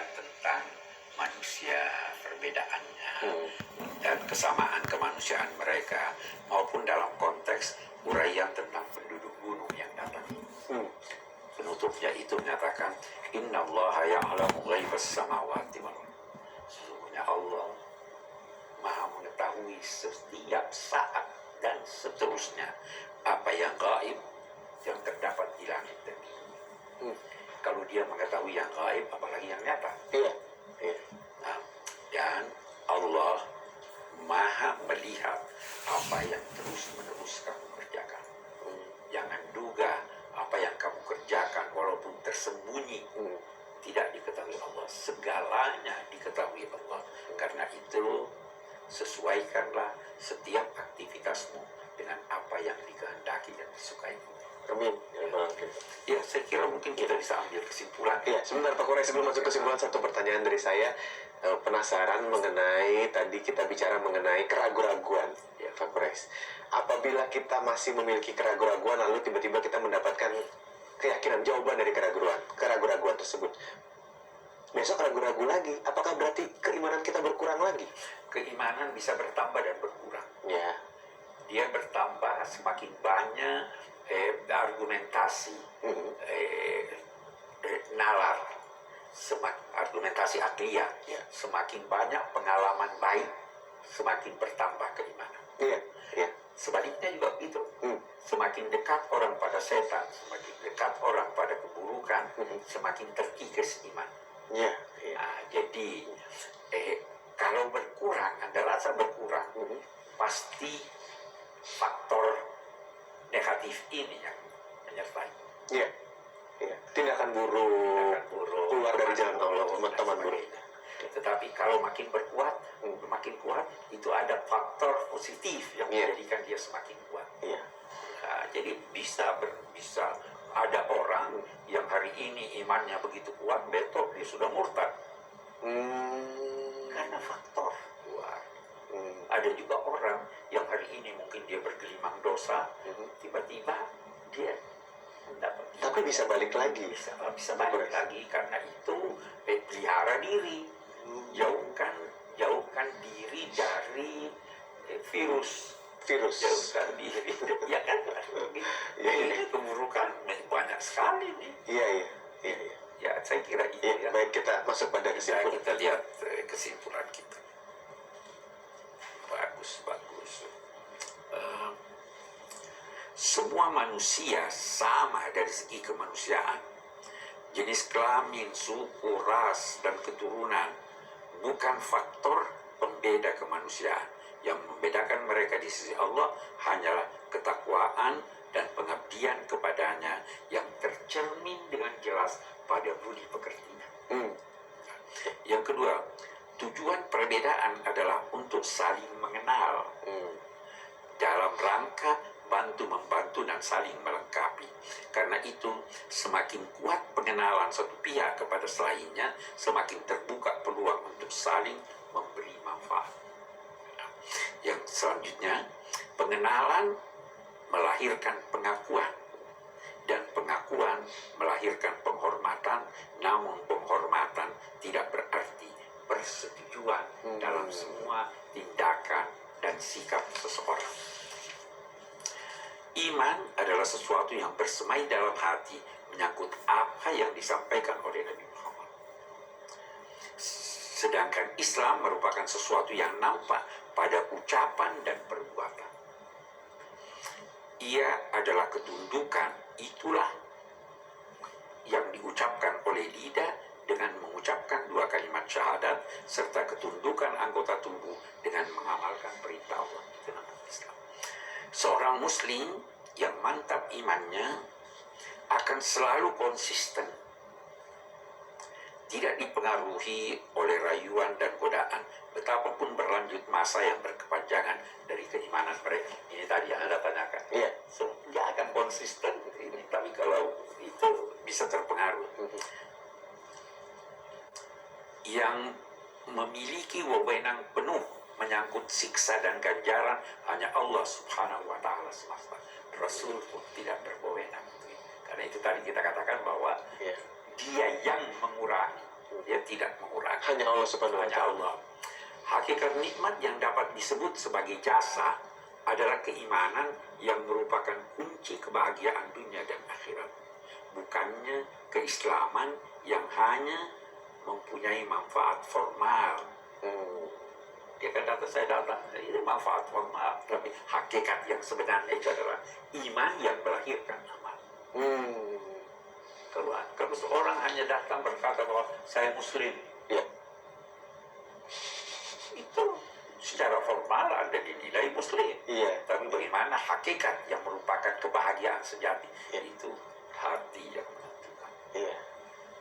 menjelaskan tentang manusia, perbedaannya dan kesamaan kemanusiaan mereka, maupun dalam konteks uraian tentang penduduk gunung yang datang. Penutupnya itu menyatakan, Innallaha ya'lamu ghaibas samawati wal ardh. Sesungguhnya Allah Maha mengetahui setiap saat dan seterusnya apa yang gaib, yang terdapat di langit dan di bumi. Kalau dia mengetahui yang gaib, apalagi yang nyata. Nah, dan Allah Maha melihat apa yang terus-menerus kamu kerjakan. Jangan duga apa yang kamu kerjakan walaupun tersembunyi tidak diketahui Allah. Segalanya diketahui Allah. Karena itu sesuaikanlah setiap aktivitasmu dengan apa yang dikehendaki dan disukai. Amin. Ya, saya kira mungkin kita bisa ambil kesimpulan. Ya, sebentar Pak Quraisy, sebelum masuk kesimpulan, satu pertanyaan dari saya. Penasaran mengenai, tadi kita bicara mengenai keraguan-raguan, ya Pak Quraisy. Apabila kita masih memiliki keraguan-raguan, lalu tiba-tiba kita mendapatkan keyakinan, jawaban dari keraguan-raguan tersebut, besok ragu-ragu lagi, apakah berarti keimanan kita berkurang lagi? Keimanan bisa bertambah dan berkurang. Ya. Dia bertambah semakin banyak argumentasi, nalar, argumentasi akliyah, semakin banyak pengalaman baik, semakin bertambah keimanan. Iya. Sebaliknya juga itu. Semakin dekat orang pada setan, semakin dekat orang pada keburukan, semakin terkikis iman. Nah, jadi kalau berkurang, Anda rasa berkurang, pasti faktor negatif ini yang menyertai. Iya. Tindakan buruk, keluar dari jalan Allah, teman-teman buruk. Tetapi kalau makin berkuat, makin kuat, itu ada faktor positif yang menjadikan dia semakin kuat. Nah, jadi bisa ada orang yang hari ini imannya begitu kuat, besok dia sudah murtad. Karena faktor luar. Ada juga orang yang hari ini mungkin dia bergelimang dosa, tiba-tiba dia mendapat. Tapi bisa balik lagi. Bisa balik lagi, karena itu pelihara diri. Jauhkan diri dari virus. Jauhkan diri. Ya kan? Ini keburukan banyak sekali nih. Iya. Ya, saya kira itu ya. Baik, kita masuk pada kesimpulan. Kita lihat kesimpulan kita. Bagus. Semua manusia sama dari segi kemanusiaan. Jenis kelamin, suku, ras, dan keturunan bukan faktor pembeda kemanusiaan. Yang membedakan mereka di sisi Allah hanyalah ketakwaan dan pengabdian kepadanya yang tercermin dengan jelas pada budi pekertinya. Yang kedua, tujuan perbedaan adalah untuk saling mengenal dalam rangka bantu-membantu dan saling melengkapi. Karena itu, semakin kuat pengenalan satu pihak kepada selainnya, semakin terbuka peluang untuk saling memberi manfaat. Yang selanjutnya, pengenalan melahirkan pengakuan, dan pengakuan melahirkan penghormatan, namun penghormatan tidak berarti persetujuan dalam semua tindakan dan sikap seseorang. Iman adalah sesuatu yang bersemai dalam hati menyangkut apa yang disampaikan oleh Nabi Muhammad. Sedangkan Islam merupakan sesuatu yang nampak pada ucapan dan perbuatan. Ia adalah ketundukan, itulah yang diucapkan oleh lidah dengan mengucapkan dua kalimat syahadat, serta ketundukan anggota tubuh dengan mengamalkan perintah Allah. Itu nama Islam. Seorang muslim yang mantap imannya akan selalu konsisten, tidak dipengaruhi oleh rayuan dan godaan, betapapun berlanjut masa yang berkepanjangan dari keimanan mereka. Ini tadi yang Anda tanyakan. So, dia akan konsisten ini, tapi kalau itu bisa terpengaruh. Yang memiliki wewenang penuh menyangkut siksa dan ganjaran hanya Allah Subhanahu wa Ta'ala semata. Rasul pun tidak berwewenang. Karena itu tadi kita katakan bahwa dia yang mengurangi, tidak mengurangi. Hanya Allah Subhanahu wa Hanya Ta'ala. Allah. Hakikat nikmat yang dapat disebut sebagai jasa adalah keimanan yang merupakan kunci kebahagiaan dunia dan akhirat. Bukannya keislaman yang hanya mempunyai manfaat formal. Dia kan saya datang, ini manfaat formal. Tapi hakikat yang sebenarnya itu adalah iman yang melahirkan amal. Kalau seorang hanya datang berkata bahwa saya Muslim, Ya. itu secara formal Anda dinilai Muslim. Iya. Tapi bagaimana hakikat yang merupakan kebahagiaan sejati, itu hati yang menentukan. Iya.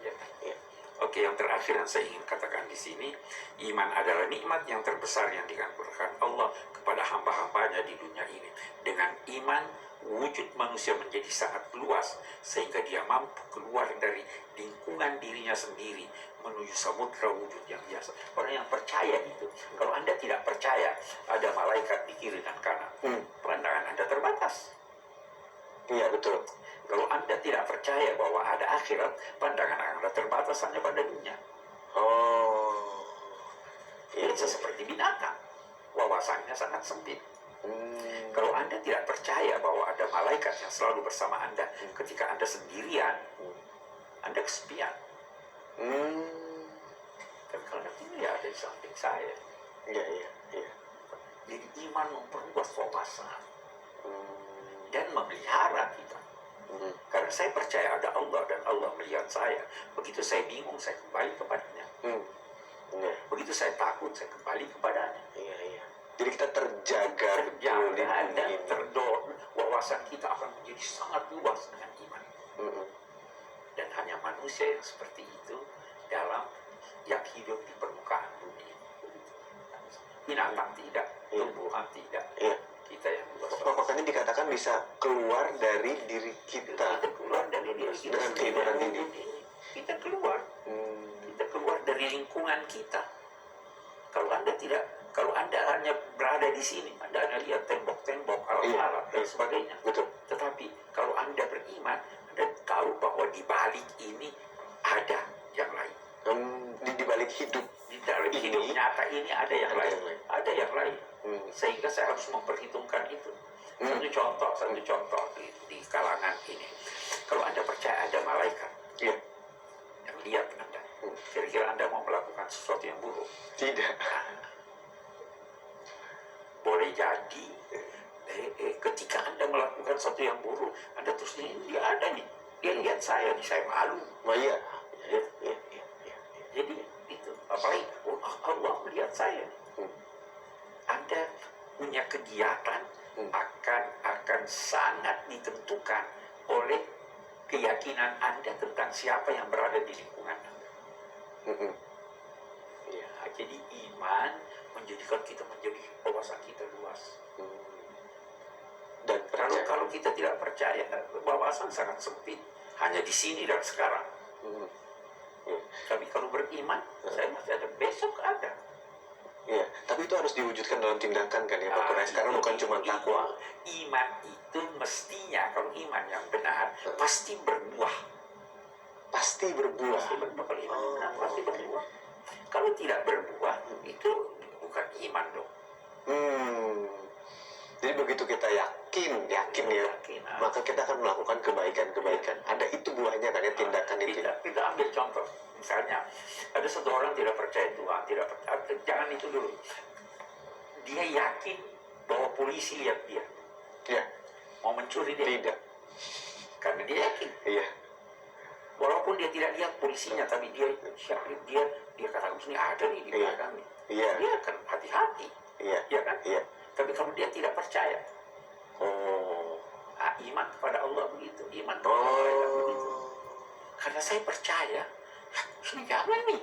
Ya. Iya. Oke, yang terakhir yang saya ingin katakan di sini, iman adalah nikmat yang terbesar yang dikaruniakan Allah kepada hamba-hambanya di dunia ini. Dengan iman, wujud manusia menjadi sangat luas sehingga dia mampu keluar dari lingkungan dirinya sendiri menuju samudra wujud yang biasa. Orang yang percaya itu, kalau Anda tidak percaya ada malaikat di kiri dan kanan, pandangan Anda terbatas. Iya, betul. Kalau Anda tidak percaya bahwa ada akhirat, pandangan Anda terbatas hanya pada dunia. Oh. Itu seperti binatang, wawasannya sangat sempit. Kalau Anda tidak percaya bahwa ada malaikat yang selalu bersama Anda ketika Anda sendirian, Anda kesepian. Dan kalau ini ya ada di samping saya. Iya, iya, iya. Jadi iman memperluas wawasan dan memelihara kita. Karena saya percaya ada Allah dan Allah melihat saya. Begitu saya bingung, saya kembali kepadanya. Iya. Begitu saya takut, saya kembali kepadanya. Iya, iya. Jadi kita terjaga betul di Dan dunia ini. terdorong, wawasan kita akan menjadi sangat luas dengan iman. Dan hanya manusia yang seperti itu dalam yang hidup di permukaan bumi. Binatang tidak, tumbuhan tidak. Iya. Kita yang luas. Makanya dikatakan bisa keluar dari diri kita Kita keluar dari diri kita dengan sendiri. keimanan ini. Kita keluar. Kita keluar dari lingkungan kita. Kalau Anda hanya berada di sini, Anda hanya lihat tembok-tembok, alat-alat dan sebagainya. Betul. Tetapi kalau Anda beriman, Anda tahu bahwa di balik ini ada yang lain. Di balik hidup Di dalam hidup nyata ini ada yang lain. Ada yang lain. Sehingga saya harus memperhitungkan itu. Satu contoh di kalangan ini. Kalau Anda percaya ada malaikat yang lihat Anda, kira-kira Anda mau melakukan sesuatu yang buruk? tidak. Boleh jadi ketika Anda melakukan sesuatu yang buruk, Anda terus dia ada nih, dia lihat saya malu. Iya. Jadi itu apalagi Allah melihat saya. Anda punya kegiatan akan sangat ditentukan oleh keyakinan Anda tentang siapa yang berada di lingkungan Anda. Ya, jadi iman menjadikan kita menjadi wawasan kita luas. Dan Kalau kita tidak percaya, wawasan sangat sempit, hanya di sini dan sekarang. Tapi kalau beriman, saya masih ada, besok ada. Iya, tapi itu harus diwujudkan dalam tindakan kan ya Pak Kurais, karena bukan cuma takwa. Iman itu mestinya, kalau iman yang benar, pasti berbuah. Pasti berbuah. Pasti berbuah. Kalau iman yang benar, pasti berbuah. Kalau tidak berbuah, itu bukan iman dong. Jadi begitu kita yakin ya, maka kita akan melakukan kebaikan-kebaikan. Ada itu buahnya kan ya, tindakan itu. Kita ambil contoh, misalnya ada satu orang tidak percaya Tuhan, jangan itu dulu. Dia yakin bahwa polisi lihat dia, mau mencuri dia. Tidak. Karena dia yakin. Iya. Walaupun dia tidak lihat polisinya, tapi dia katakan sini ada nih di belakang nih. Iya. Dia akan hati-hati. Iya kan? Iya. Tapi kalau dia tidak percaya, iman kepada Allah begitu, iman kepada malaikat begitu. Karena saya percaya, ini jangan nih.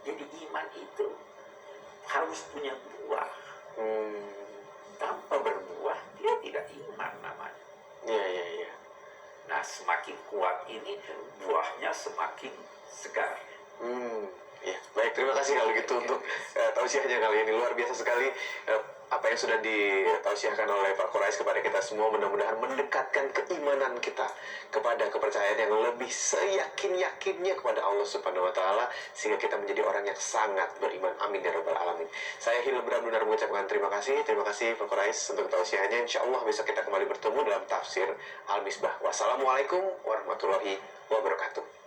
Jadi iman itu harus punya buah. Tanpa berbuah, dia tidak iman namanya. Iya. Nah, semakin kuat ini, buahnya semakin segar. Ya, baik, terima kasih kalau gitu untuk tausiahnya kali ini, luar biasa sekali. apa yang sudah ditausiahkan oleh Pak Quraish kepada kita semua, mudah-mudahan mendekatkan keimanan kita kepada kepercayaan yang lebih seyakin-yakinnya kepada Allah Subhanahu wa taala, sehingga kita menjadi orang yang sangat beriman. Amin ya rabbal alamin. Saya Hilal benar-benar mengucapkan terima kasih Pak Quraish untuk tausiahnya. Insyaallah besok kita kembali bertemu dalam tafsir Al-Misbah. Wassalamualaikum warahmatullahi wabarakatuh.